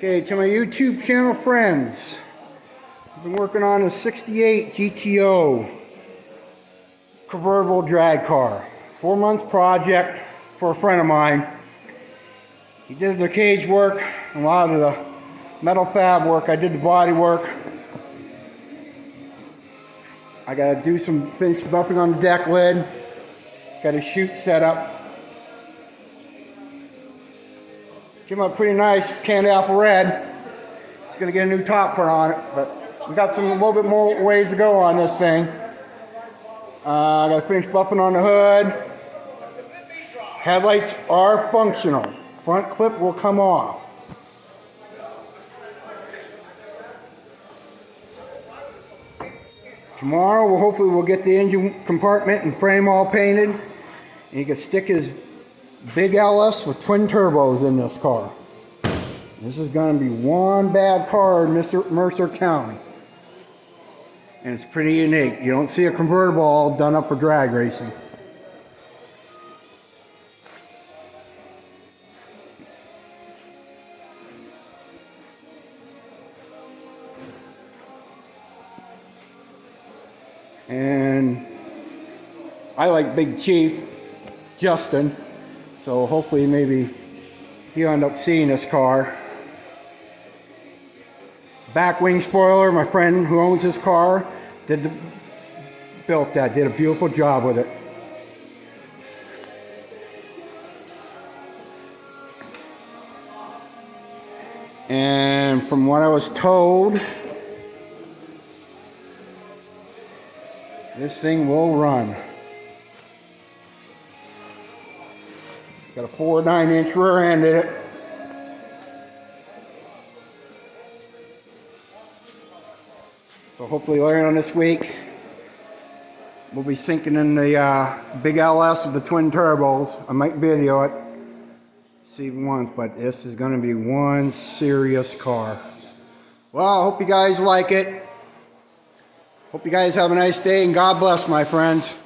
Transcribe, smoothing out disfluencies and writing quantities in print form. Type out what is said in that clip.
Okay, to my YouTube channel friends, I've been working on a 68 GTO convertible drag car. 4-month project for a friend of mine. He did the cage work, a lot of the metal fab work. I did the body work. I gotta do some finish bumping on the deck lid. It's got a chute set up. Came out pretty nice, canned apple red. It's gonna get a new top put on it, but we got a little bit more ways to go on this thing. I gotta finish bumping on the hood. Headlights are functional. Front clip will come off. Tomorrow, hopefully we'll get the engine compartment and frame all painted. And he can stick his big LS with twin turbos in this car. This is going to be one bad car in Mercer County. And it's pretty unique. You don't see a convertible all done up for drag racing. And I like Big Chief, Justin, so hopefully maybe he'll end up seeing this car. Back wing spoiler, my friend who owns this car built that, did a beautiful job with it. And from what I was told, this thing will run. Got a 4 9-inch rear end in it. So hopefully later on this week, we'll be sinking in the big LS with the twin turbos. I might video it, see once, but this is going to be one serious car. Well, I hope you guys like it. Hope you guys have a nice day, and God bless, my friends.